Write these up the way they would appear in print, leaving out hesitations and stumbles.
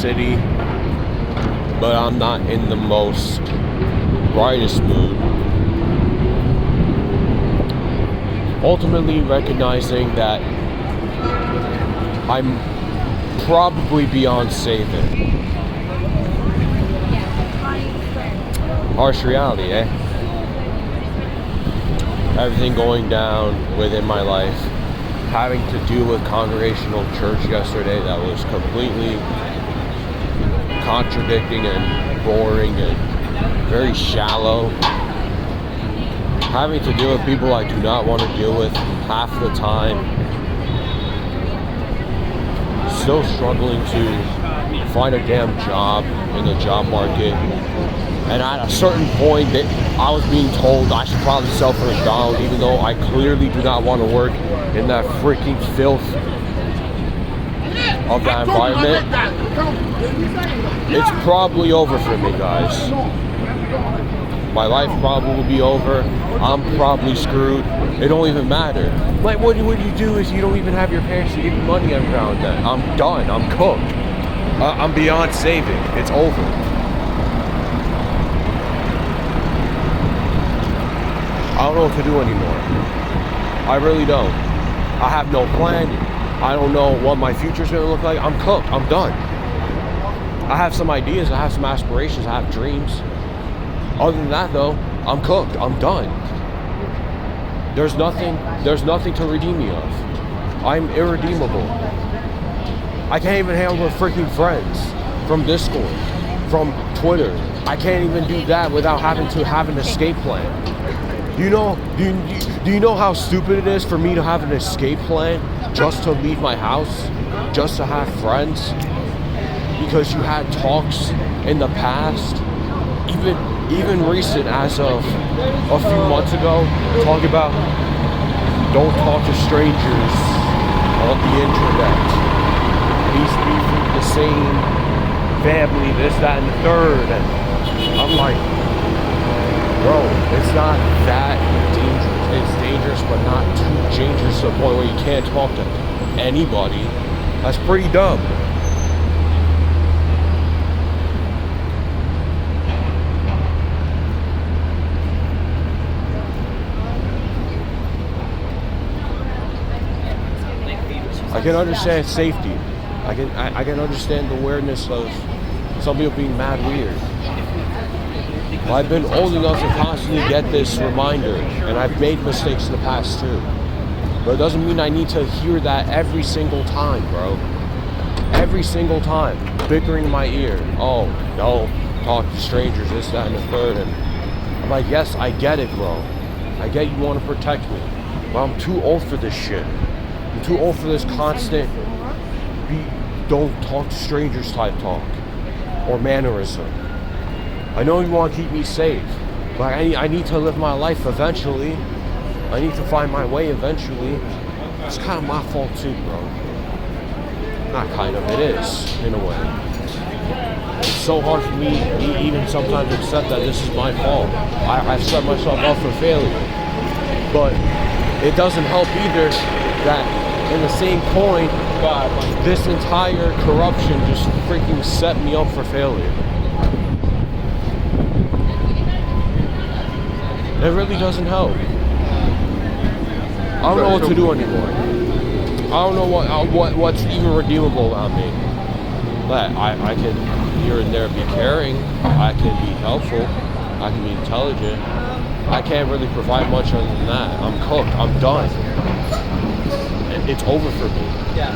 city, but I'm not in the most brightest mood. Ultimately recognizing that I'm probably beyond saving. Harsh reality, eh? Everything going down within my life, having to deal with congregational church yesterday that was completely contradicting and boring and very shallow. Having to deal with people I do not want to deal with half the time. Still struggling to find a damn job in the job market. And at a certain point that I was being told I should probably sell for McDonald's, even though I clearly do not want to work in that freaking filth of that environment. It's probably over for me, guys. My life probably will be over. I'm probably screwed. It don't even matter. Like, what you do is you don't even have your parents to give you money every now and then. I'm done. I'm cooked. I'm beyond saving. It's over. I don't know what to do anymore. I really don't. I have no plan. I don't know what my future's gonna look like. I'm cooked. I'm done. I have some ideas. I have some aspirations. I have dreams. Other than that, though, I'm cooked. I'm done. There's nothing to redeem me of. I'm irredeemable. I can't even hang out with freaking friends from Discord, from Twitter. I can't even do that without having to have an escape plan. Do you know how stupid it is for me to have an escape plan just to leave my house, just to have friends? Because you had talks in the past, even recent as of a few months ago, talking about don't talk to strangers on the internet. These be from the same family, this, that, and the third. And I'm like, bro, it's not that dangerous. It's dangerous, but not too dangerous to the point where you can't talk to anybody. That's pretty dumb. I can understand safety. I can understand the awareness of some people being mad weird. Well, I've been old enough to constantly get this reminder, and I've made mistakes in the past too. But it doesn't mean I need to hear that every single time, bro. Every single time, bickering in my ear. Oh, no, talk to strangers, this, that, and the third. And I'm like, yes, I get it, bro. I get you want to protect me, but I'm too old for this shit. I'm too old for this constant don't talk to strangers type talk or mannerism. I know you want to keep me safe, but I need to live my life eventually. I need to find my way eventually. It's kind of my fault too, bro. Not kind of, it is, in a way. It's so hard for me even sometimes to accept that this is my fault. I've set myself up for failure. But it doesn't help either that in the same coin, this entire corruption just freaking set me up for failure. It really doesn't help. I don't know what to do anymore. I don't know what's even redeemable about me. But I can here and there be caring. I can be helpful. I can be intelligent. I can't really provide much other than that. I'm cooked. I'm done. It's over for me. Yeah.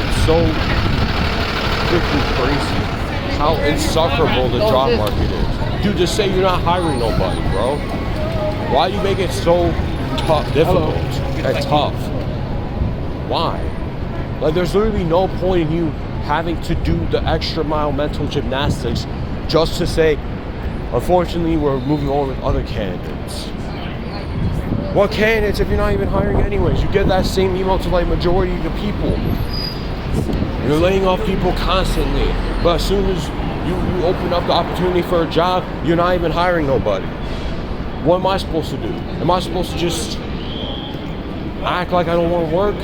It's so freaking crazy how insufferable the job market is. Dude, just say you're not hiring nobody, bro. Why do you make it so difficult and tough? Why? Like, there's literally no point in you having to do the extra mile mental gymnastics just to say, unfortunately, we're moving on with other candidates. What candidates if you're not even hiring anyways? You get that same email to like majority of the people. You're laying off people constantly, but as soon as you open up the opportunity for a job, you're not even hiring nobody. What am I supposed to do? Am I supposed to just act like I don't want to work?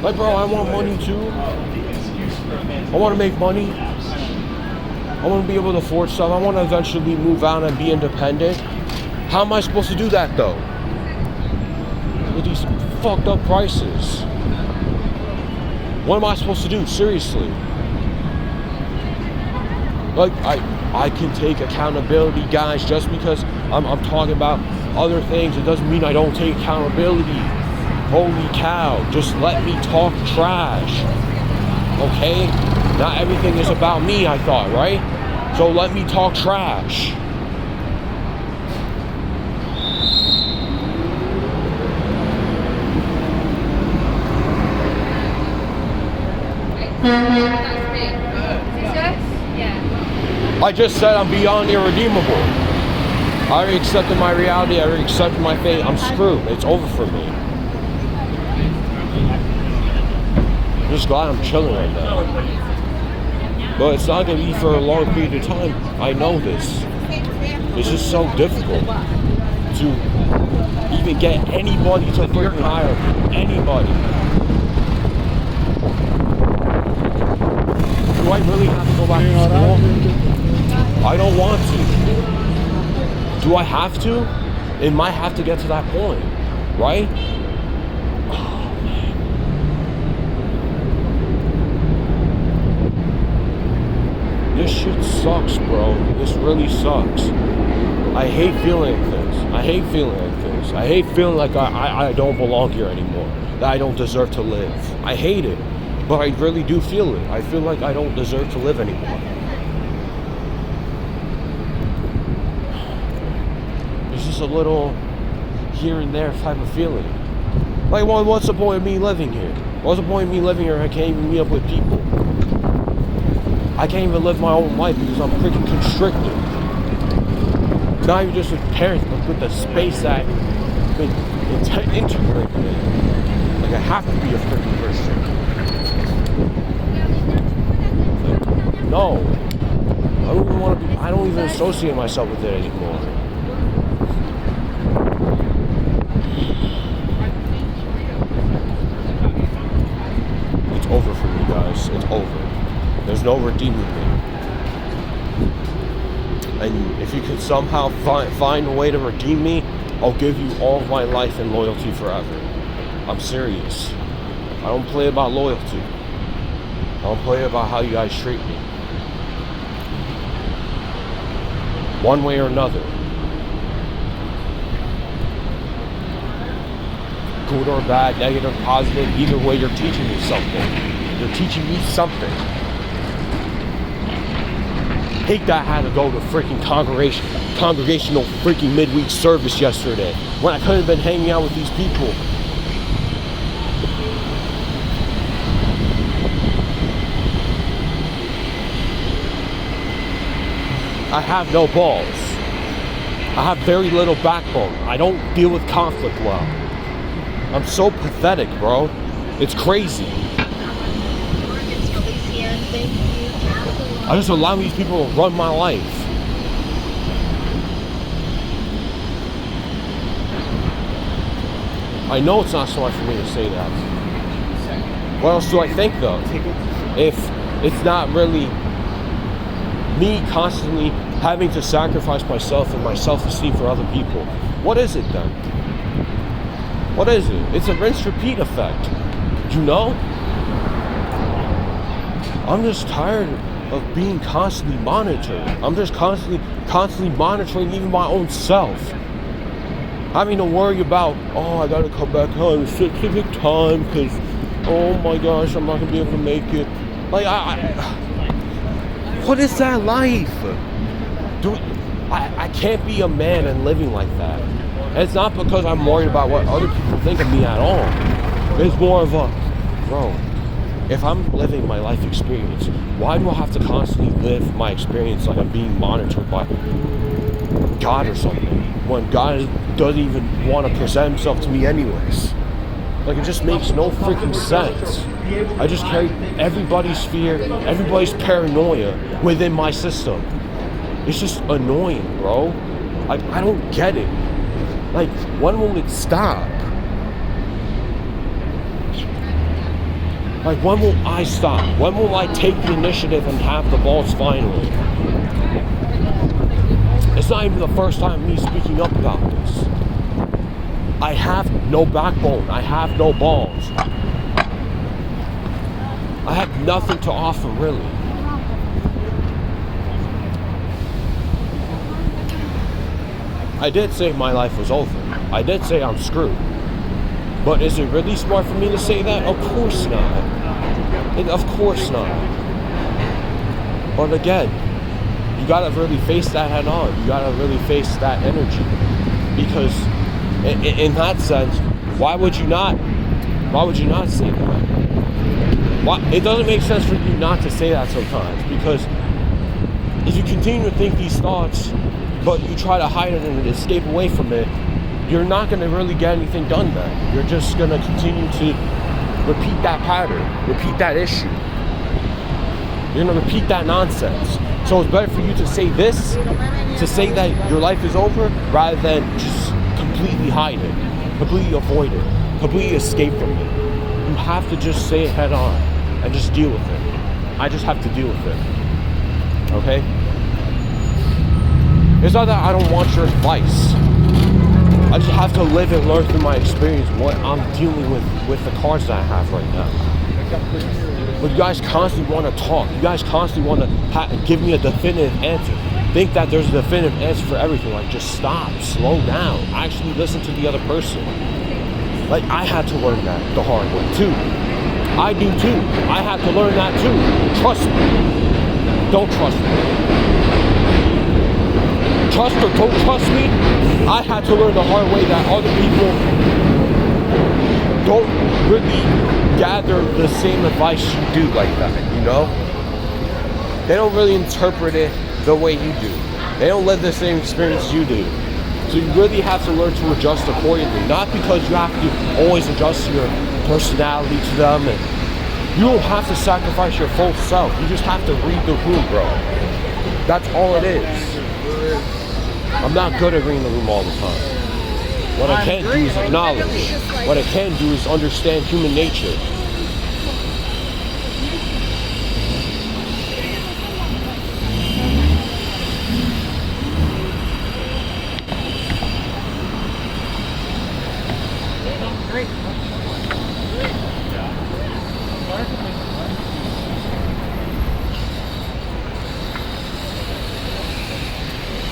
Like, bro, I want money too. I want to make money. I want to be able to afford stuff. I want to eventually move out and be independent. How am I supposed to do that though? With these fucked up prices. What am I supposed to do? Seriously. Like, I can take accountability, guys, just because I'm talking about other things. It doesn't mean I don't take accountability. Holy cow, just let me talk trash. Okay? Not everything is about me, I thought, right? So let me talk trash. I just said I'm beyond irredeemable. I already accepted my reality. I already accepted my fate. I'm screwed. It's over for me. I'm just glad I'm chilling right now. But it's not going to be for a long period of time. I know this. It's just so difficult to even get anybody to freaking hire me. Anybody. Do I really have to go back to school? I don't want to. Do I have to? It might have to get to that point, right? Oh, man. This shit sucks, bro. This really sucks. I hate feeling like this. I hate feeling like this. I hate feeling like I don't belong here anymore. That I don't deserve to live. I hate it. But I really do feel it. I feel like I don't deserve to live anymore. It's just a little here and there type of feeling. Like, well, what's the point of me living here? What's the point of me living here if I can't even meet up with people? I can't even live my own life because I'm freaking constricted. Not even just with parents, but with the space that I've been integrated in. Like, I have to be a freaking Christian. No, I don't even want to be. I don't even associate myself with it anymore. It's over for me, guys. It's over. There's no redeeming me. And if you could somehow find a way to redeem me, I'll give you all of my life and loyalty forever. I'm serious. I don't play about loyalty. I don't play about how you guys treat me. One way or another. Good or bad, negative, positive, either way you're teaching me something. You're teaching me something. Hate that I had to go to freaking congregational freaking midweek service yesterday when I could have been hanging out with these people. I have no balls. I have very little backbone. I don't deal with conflict well. I'm so pathetic, bro. It's crazy. I just allow these people to run my life. I know it's not smart for me to say that. What else do I think, though? If it's not really me constantly having to sacrifice myself and my self-esteem for other people, what is it then? What is it? It's a rinse-repeat effect. You know? I'm just tired of being constantly monitored. I'm just constantly monitoring even my own self. Having to worry about, oh, I gotta come back home at specific time because, oh my gosh, I'm not gonna be able to make it. Like, what is that life? Dude, I can't be a man and living like that. And it's not because I'm worried about what other people think of me at all. It's more of a, bro, if I'm living my life experience, why do I have to constantly live my experience like I'm being monitored by God or something, when God doesn't even want to present himself to me anyways? Like, it just makes no freaking sense. I just carry everybody's fear, everybody's paranoia within my system. It's just annoying, bro. I don't get it. Like, when will it stop? Like, when will I stop? When will I take the initiative and have the balls finally? It's not even the first time me speaking up about this. I have no backbone. I have no balls. I have nothing to offer, really. I did say my life was over. I did say I'm screwed. But is it really smart for me to say that? Of course not. Of course not. But again, you gotta really face that head on. You gotta really face that energy. Because in that sense, why would you not say that? It doesn't make sense for you not to say that sometimes. Because if you continue to think these thoughts, but you try to hide it and escape away from it, you're not going to really get anything done then. You're just going to continue to repeat that pattern, repeat that issue. You're going to repeat that nonsense. So it's better for you to say this, to say that your life is over, rather than just completely hide it, completely avoid it, completely escape from it. You have to just say it head on and just deal with it. I just have to deal with it. Okay? It's not that I don't want your advice. I just have to live and learn through my experience what I'm dealing with the cards that I have right now. But you guys constantly want to talk. You guys constantly want to give me a definitive answer. Think that there's a definitive answer for everything. Like, just stop, slow down, actually listen to the other person. Like, I had to learn that the hard way too. I do too. I had to learn that too. Trust me. Don't trust me. Trust or don't trust me, I had to learn the hard way that other people don't really gather the same advice you do like that, you know? They don't really interpret it the way you do. They don't live the same experience you do. So you really have to learn to adjust accordingly. Not because you have to always adjust your personality to them. And you don't have to sacrifice your full self. You just have to read the room, bro. That's all it is. I'm not good at reading the room all the time. What I can do is acknowledge. What I can do is understand human nature.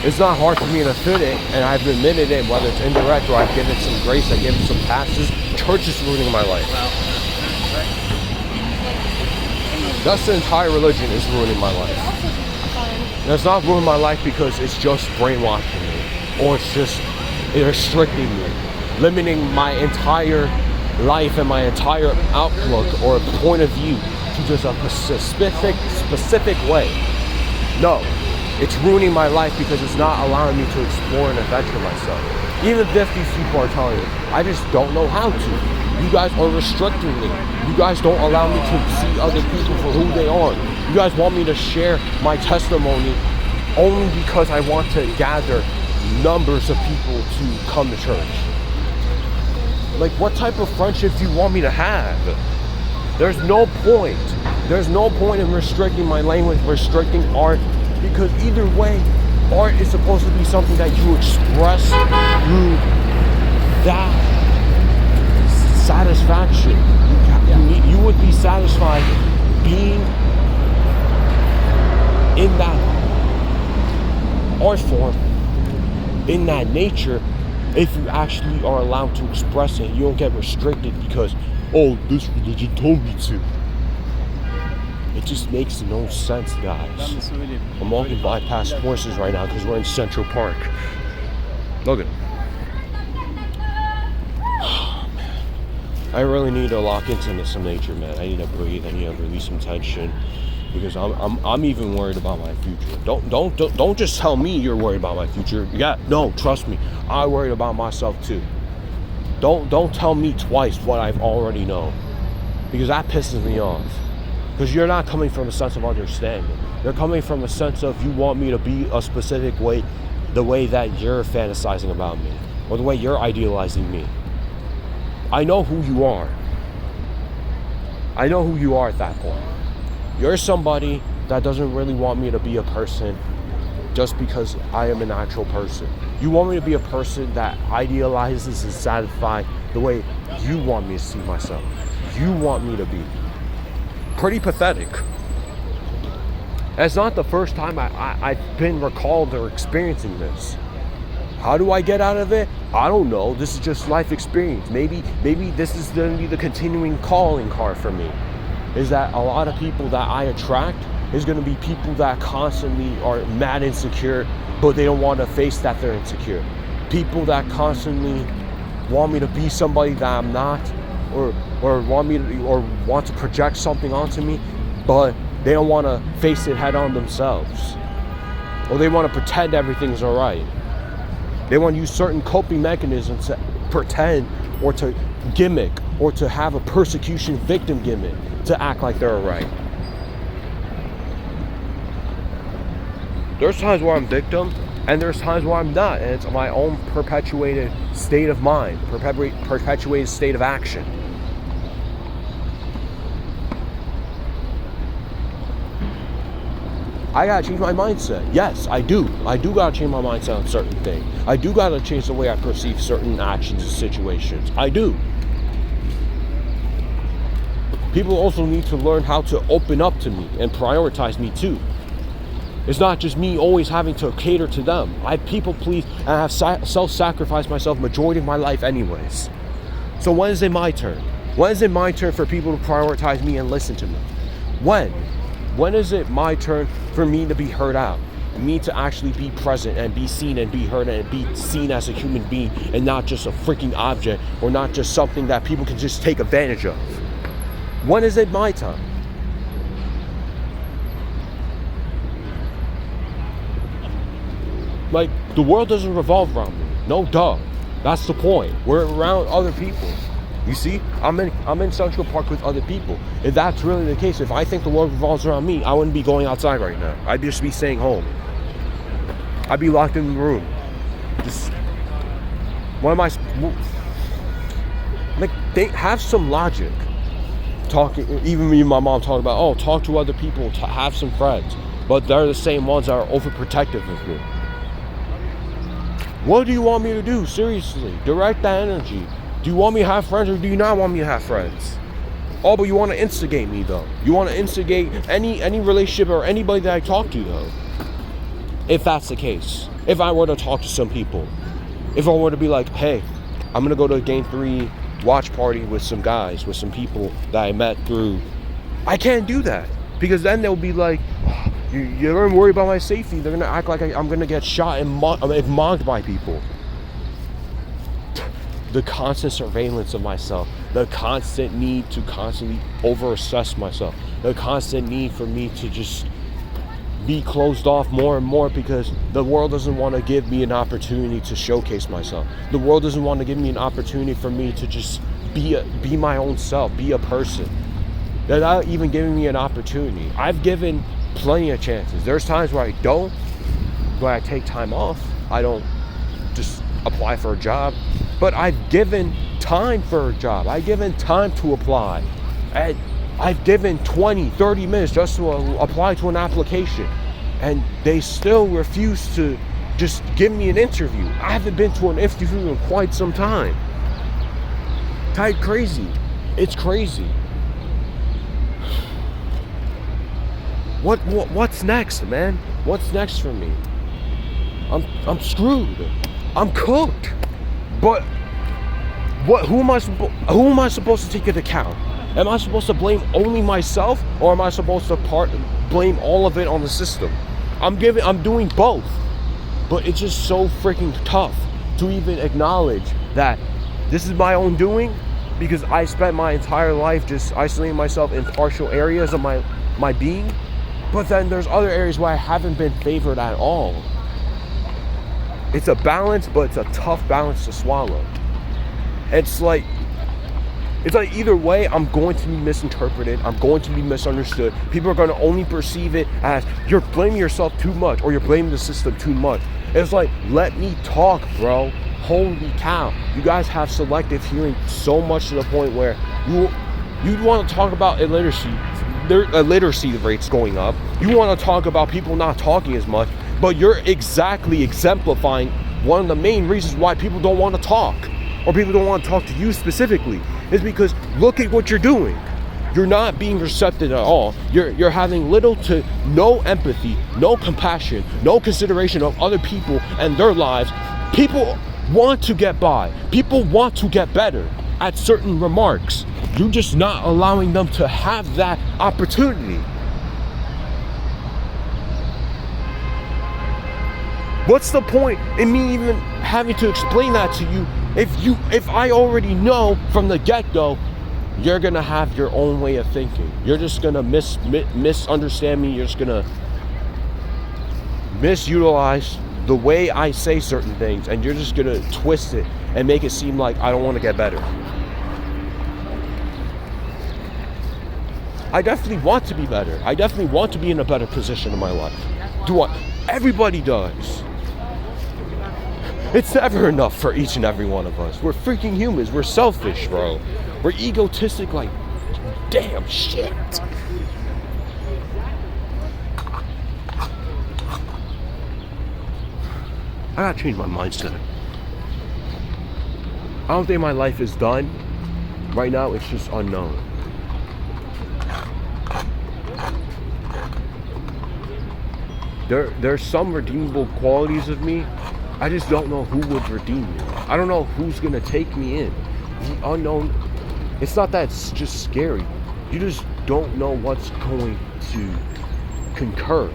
It's not hard for me to fit it, and I've admitted it, whether it's indirect or I've given some grace, I give it some passes. Church is ruining my life. That's the entire religion is ruining my life. And it's not ruining my life because it's just brainwashing me, or it's just restricting me, limiting my entire life and my entire outlook or point of view to just a specific way. No. It's ruining my life because it's not allowing me to explore and adventure myself. Even if these people are telling me, I just don't know how to. You guys are restricting me. You guys don't allow me to see other people for who they are. You guys want me to share my testimony only because I want to gather numbers of people to come to church. Like, what type of friendship do you want me to have? There's no point. There's no point in restricting my language, restricting art. Because either way, art is supposed to be something that you express through that satisfaction. You would be satisfied being in that art form, in that nature, if you actually are allowed to express it. You don't get restricted because, oh, this religion told me to. It just makes no sense, guys. I'm walking by past horses right now because we're in Central Park. Look at them. Oh, man. I really need to lock into some nature, man. I need to breathe. I need to release some tension because I'm even worried about my future. Don't just tell me you're worried about my future. Yeah, no, trust me. I worry about myself too. Don't tell me twice what I've already known, because that pisses me off. Because you're not coming from a sense of understanding. You're coming from a sense of you want me to be a specific way, the way that you're fantasizing about me. or the way you're idealizing me. I know who you are. I know who you are at that point. You're somebody that doesn't really want me to be a person just because I am an actual person. You want me to be a person that idealizes and satisfies the way you want me to see myself. You want me to be. Pretty pathetic. It's not the first time I've been recalled or experiencing this. How do I get out of it? I don't know. This is just life experience. Maybe this is going to be the continuing calling card for me. Is that a lot of people that I attract is going to be people that constantly are mad insecure, but they don't want to face that they're insecure. People that constantly want me to be somebody that I'm not, or want to project something onto me, but they don't want to face it head on themselves. Or they want to pretend everything's all right. They want to use certain coping mechanisms to pretend or to gimmick or to have a persecution victim gimmick to act like they're all right. There's times where I'm victim and there's times where I'm not, and it's my own perpetuated state of mind, perpetuated state of action. I gotta change my mindset. Yes, I do. I do gotta change my mindset on certain things. I do gotta change the way I perceive certain actions and situations. I do. People also need to learn how to open up to me and prioritize me too. It's not just me always having to cater to them. I people please and I have self-sacrificed myself majority of my life anyways. So when is it my turn? When is it my turn for people to prioritize me and listen to me? When? When is it my turn for me to be heard out? Me to actually be present and be seen and be heard and be seen as a human being and not just a freaking object or not just something that people can just take advantage of? When is it my time? Like, the world doesn't revolve around me. No duh. That's the point. We're around other people. You see, I'm in Central Park with other people. If that's really the case, if I think the world revolves around me, I wouldn't be going outside right now. I'd just be staying home. I'd be locked in the room. Just, what am I? Like, they have some logic. Talking, even me and my mom talk about, oh, talk to other people, have some friends. But they're the same ones that are overprotective of me. What do you want me to do? Seriously, direct that energy. Do you want me to have friends or do you not want me to have friends? Oh, but you want to instigate me though. You want to instigate any relationship or anybody that I talk to though. If that's the case. If I were to talk to some people. If I were to be like, hey, I'm going to go to a Game 3 watch party with some guys, with some people that I met through. I can't do that. Because then they'll be like, oh, you're worried about my safety. They're going to act like I'm going to get shot and mocked by people. The constant surveillance of myself, the constant need to constantly over-assess myself, the constant need for me to just be closed off more and more because the world doesn't want to give me an opportunity to showcase myself. The world doesn't want to give me an opportunity for me to just be my own self, be a person. They're not even giving me an opportunity. I've given plenty of chances. There's times where I don't, where I take time off. I don't just apply for a job. But I've given time for a job. I've given time to apply. And I've given 20, 30 minutes just to apply to an application. And they still refuse to just give me an interview. I haven't been to an interview in quite some time. Type crazy. It's crazy. What's next, man? What's next for me? I'm screwed. I'm cooked. But who am I supposed to take into account? Am I supposed to blame only myself, or am I supposed to blame all of it on the system? I'm doing both. But it's just so freaking tough to even acknowledge that this is my own doing, because I spent my entire life just isolating myself in partial areas of my being. But then there's other areas where I haven't been favored at all. It's a balance, but it's a tough balance to swallow. It's like either way, I'm going to be misinterpreted. I'm going to be misunderstood. People are going to only perceive it as you're blaming yourself too much or you're blaming the system too much. It's like, let me talk, bro. holy cow, you guys have selective hearing so much to the point where you want to talk about illiteracy. Their literacy rates going up. You want to talk about people not talking as much, but you're exactly exemplifying one of the main reasons why people don't want to talk, or people don't want to talk to you specifically, is because look at what you're doing. You're not being receptive at all. You're having little to no empathy, no compassion, no consideration of other people and their lives. People want to get by. People want to get better at certain remarks. You're just not allowing them to have that opportunity. What's the point in me even having to explain that to you if I already know from the get-go you're gonna have your own way of thinking? You're just gonna misunderstand me. You're just gonna misutilize the way I say certain things, and you're just gonna twist it and make it seem like I don't want to get better. I definitely want to be better. I definitely want to be in a better position in my life. Do I? Everybody does. It's never enough for each and every one of us. We're freaking humans. We're selfish, bro. We're egotistic like damn shit. I gotta change my mindset. I don't think my life is done. Right now, it's just unknown. There's some redeemable qualities of me. I just don't know who would redeem me. I don't know who's gonna take me in. The unknown. It's not that it's just scary. You just don't know what's going to concur.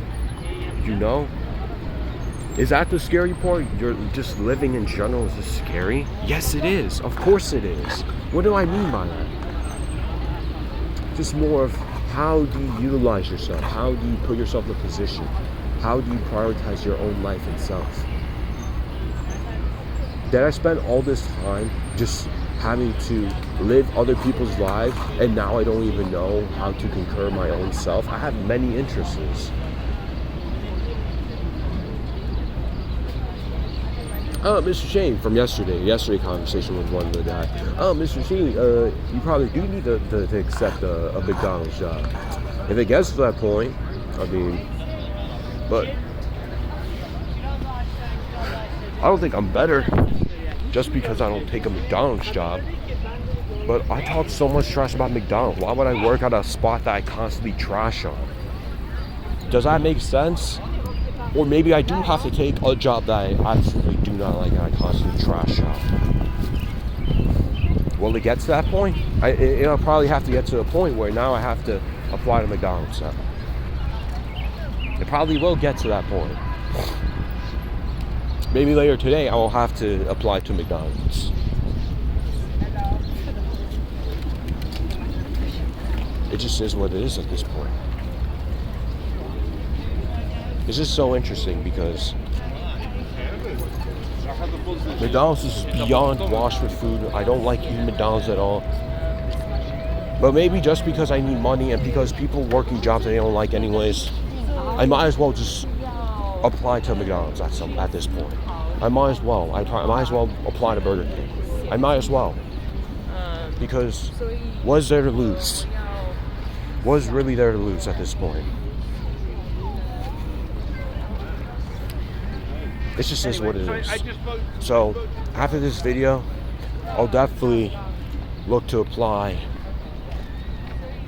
You know? Is that the scary part? You're just living in general is just scary? Yes, it is. Of course it is. What do I mean by that? Just more of how do you utilize yourself? How do you put yourself in a position? How do you prioritize your own life itself? Did I spend all this time just having to live other people's lives, and now I don't even know how to concur my own self? I have many interests. Mr. Shane from yesterday conversation with one of the guys. Mr. Shane, you probably do need to accept a McDonald's job. If it gets to that point, I mean, but I don't think I'm better just because I don't take a McDonald's job. But I talk so much trash about McDonald's. Why would I work at a spot that I constantly trash on? Does that make sense? Or maybe I do have to take a job that I absolutely do not like and I constantly trash on. Will it get to that point? It'll probably have to get to a point where now I have to apply to McDonald's now. It probably will get to that point. Maybe later today I will have to apply to McDonald's. It just is what it is at this point. It's just so interesting because McDonald's is beyond washed with food. I don't like eating McDonald's at all. But maybe just because I need money and because people working jobs that they don't like anyways, I might as well just apply to McDonald's at this point. I might as well. I might as well apply to Burger King. I might as well. Because what's there to lose? What's really there to lose at this point? It just is what it is. So after this video, I'll definitely look to apply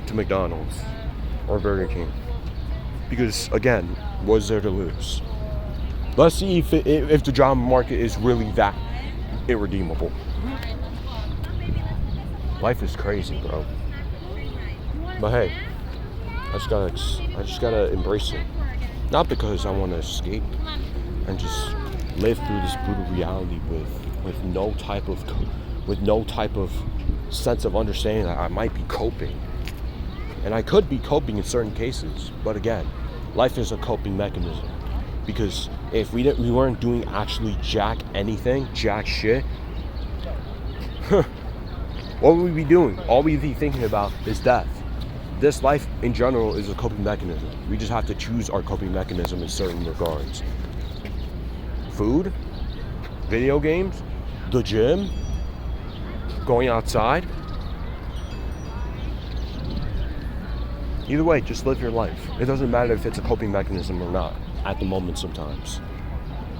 to McDonald's or Burger King. Because again, what's there to lose? Let's see if the job market is really that irredeemable. Life is crazy, bro. But hey, I just gotta embrace it. Not because I want to escape and just live through this brutal reality with no type of sense of understanding that I might be coping. And I could be coping in certain cases, but again, life is a coping mechanism. Because if we weren't doing actually jack shit, what would we be doing? All we'd be thinking about is death. This life in general is a coping mechanism. We just have to choose our coping mechanism in certain regards. Food, video games, the gym, going outside. Either way, just live your life. It doesn't matter if it's a coping mechanism or not at the moment sometimes.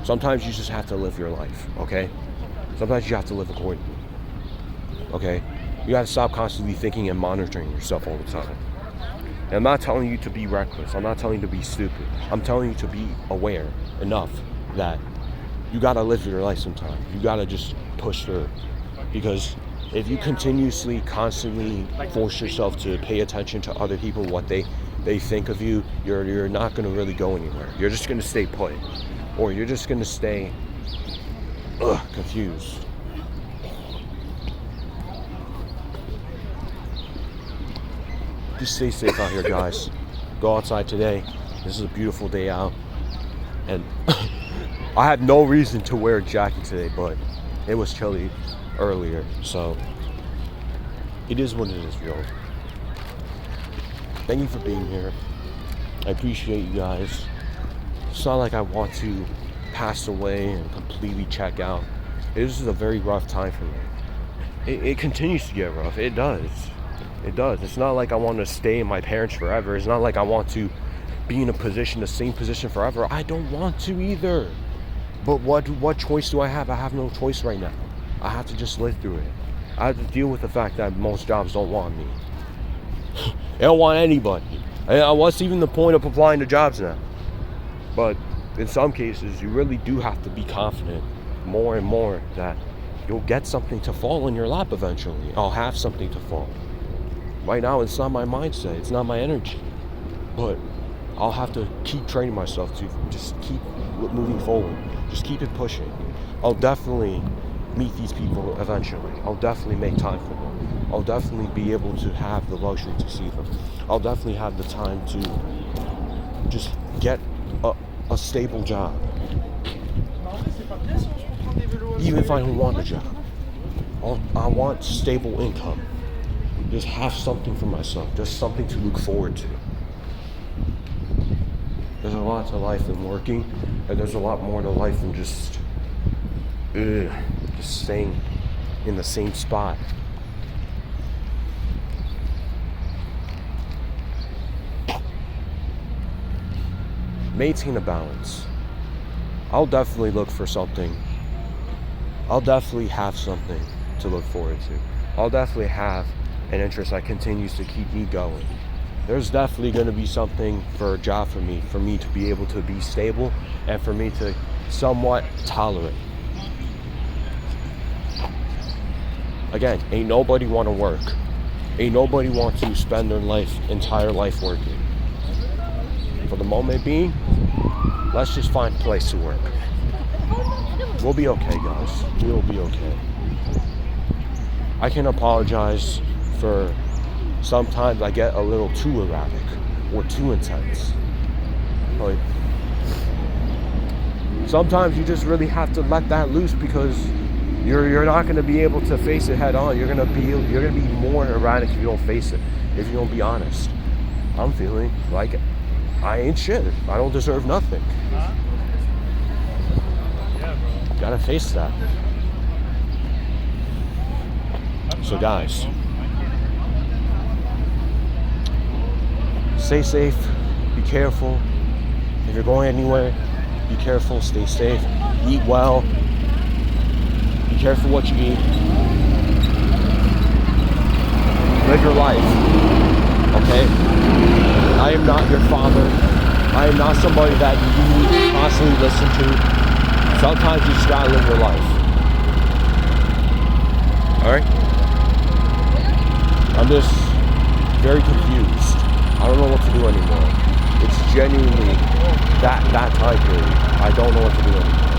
Sometimes you just have to live your life, okay? Sometimes you have to live accordingly, okay? You gotta stop constantly thinking and monitoring yourself all the time. And I'm not telling you to be reckless. I'm not telling you to be stupid. I'm telling you to be aware enough that you gotta live your life sometimes. You gotta just push through. Because if you continuously, constantly force yourself to pay attention to other people, what they think of you, you're not gonna really go anywhere. You're just gonna stay put. Or you're just gonna stay confused. Just stay safe out here, guys. Go outside today. This is a beautiful day out. And I had no reason to wear a jacket today, but it was chilly earlier, so it is what it is, yo. Thank you for being here. I appreciate you guys. It's not like I want to pass away and completely check out. This is a very rough time for me. It continues to get rough. It does. It does. It's not like I want to stay in my parents forever. It's not like I want to be in the same position forever. I don't want to either. But what choice do I have? I have no choice right now. I have to just live through it. I have to deal with the fact that most jobs don't want me. They don't want anybody. And what's even the point of applying to jobs now? But in some cases, you really do have to be confident more and more that you'll get something to fall in your lap eventually. I'll have something to fall. Right now, it's not my mindset. It's not my energy. But I'll have to keep training myself to just keep moving forward. Just keep it pushing. I'll definitely meet these people eventually. I'll definitely make time for them. I'll definitely be able to have the luxury to see them. I'll definitely have the time to just get a stable job. Even if I don't want a job. I want stable income. Just have something for myself. Just something to look forward to. There's a lot to life than working, and there's a lot more to life than just staying in the same spot. Maintain a balance. I'll definitely look for something. I'll definitely have something to look forward to. I'll definitely have an interest that continues to keep me going. There's definitely going to be something for a job for me to be able to be stable and for me to somewhat tolerate. Again, ain't nobody want to work. Ain't nobody want to spend their entire life working. For the moment being, let's just find a place to work. We'll be okay, guys. We'll be okay. I can apologize for sometimes I get a little too erratic or too intense. But sometimes you just really have to let that loose because you're not going to be able to face it head on. You're going to be more erratic if you don't face it. If you don't be honest. I'm feeling like I ain't shit. I don't deserve nothing. Gotta face that. So guys, stay safe, be careful. If you're going anywhere, be careful, stay safe, eat well, be careful what you eat. Live your life, okay? I am not your father. I am not somebody that you need to constantly listen to. Sometimes you just gotta live your life. Alright? I'm just very confused. I don't know what to do anymore. It's genuinely that time period. I don't know what to do anymore.